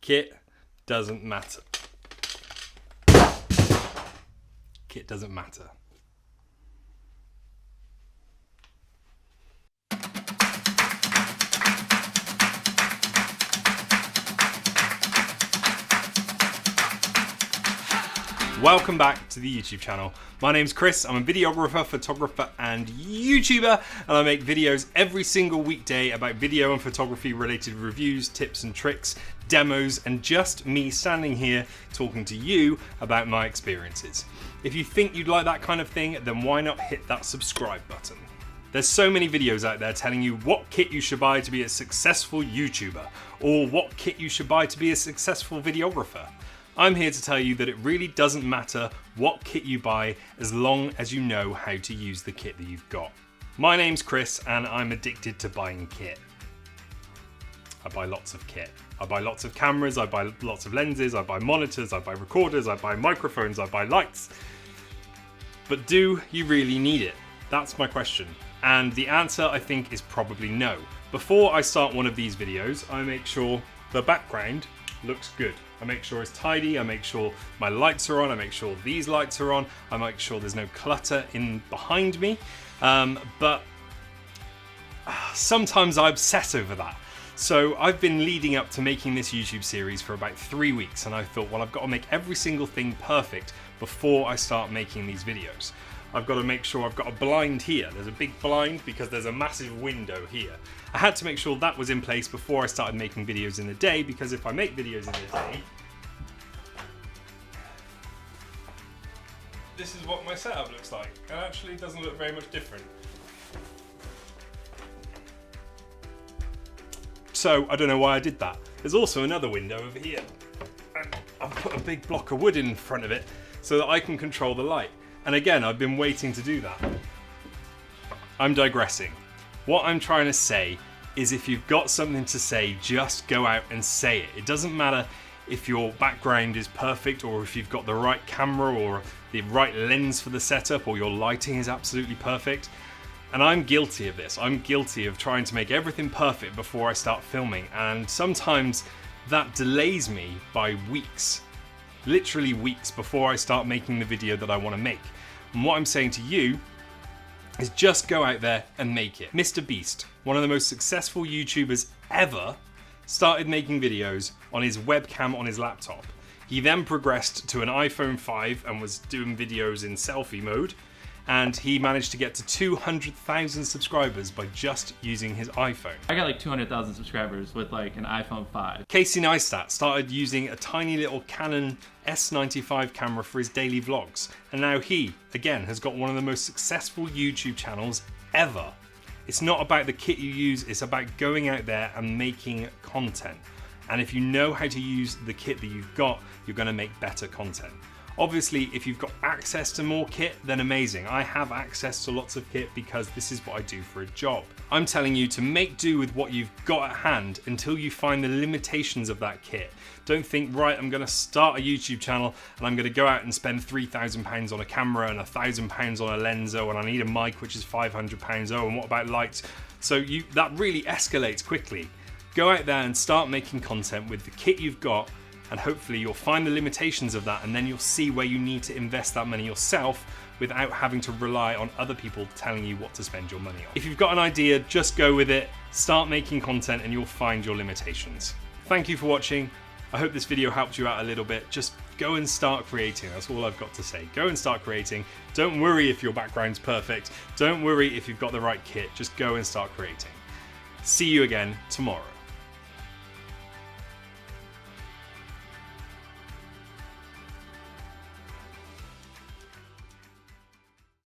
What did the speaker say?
Kit doesn't matter. Kit doesn't matter. Welcome back to the YouTube channel. My name's Chris, I'm a videographer, photographer and YouTuber, and I make videos every single weekday about video and photography related reviews, tips and tricks, demos, and just me standing here talking to you about my experiences. If you think you'd like that kind of thing, then why not hit that subscribe button? There's so many videos out there telling you what kit you should buy to be a successful YouTuber, or what kit you should buy to be a successful videographer. I'm here to tell you that it really doesn't matter what kit you buy as long as you know how to use the kit that you've got. My name's Chris and I'm addicted to buying kit. I buy lots of kit. I buy lots of cameras, I buy lots of lenses, I buy monitors, I buy recorders, I buy microphones, I buy lights. But do you really need it? That's my question. And the answer, I think, is probably no. Before I start one of these videos, I make sure the background looks good. I make sure it's tidy, I make sure my lights are on, I make sure these lights are on, I make sure there's no clutter in behind me. But sometimes I obsess over that. So I've been leading up to making this YouTube series for about 3 weeks, and I thought, well, I've got to make every single thing perfect before I start making these videos. I've got to make sure I've got a blind here. There's a big blind because there's a massive window here. I had to make sure that was in place before I started making videos in the day, because if I make videos in the day, this is what my setup looks like. It actually doesn't look very much different. So I don't know why I did that. There's also another window over here. And I've put a big block of wood in front of it so that I can control the light. And again, I've been waiting to do that. I'm digressing. What I'm trying to say is, if you've got something to say, just go out and say it. It doesn't matter if your background is perfect, or if you've got the right camera or the right lens for the setup, or your lighting is absolutely perfect. And I'm guilty of this. I'm guilty of trying to make everything perfect before I start filming. And sometimes that delays me by weeks. Literally weeks before I start making the video that I want to make. And what I'm saying to you is just go out there and make it. Mr. Beast, one of the most successful YouTubers ever, started making videos on his webcam on his laptop. He then progressed to an iPhone 5 and was doing videos in selfie mode, and he managed to get to 200,000 subscribers by just using his iPhone. I got like 200,000 subscribers with like an iPhone 5. Casey Neistat started using a tiny little Canon S95 camera for his daily vlogs, and now he, again, has got one of the most successful YouTube channels ever. It's not about the kit you use, it's about going out there and making content. And if you know how to use the kit that you've got, you're going to make better content. Obviously, if you've got access to more kit, then amazing. I have access to lots of kit because this is what I do for a job. I'm telling you to make do with what you've got at hand until you find the limitations of that kit. Don't think, right, I'm gonna start a YouTube channel and I'm gonna go out and spend £3,000 on a camera and £1,000 on a lens, and I need a mic which is £500, and what about lights? So that really escalates quickly. Go out there and start making content with the kit you've got, and hopefully you'll find the limitations of that, and then you'll see where you need to invest that money yourself without having to rely on other people telling you what to spend your money on. If you've got an idea, just go with it, start making content, and you'll find your limitations. Thank you for watching. I hope this video helped you out a little bit. Just go and start creating. That's all I've got to say. Go and start creating. Don't worry if your background's perfect. Don't worry if you've got the right kit. Just go and start creating. See you again tomorrow.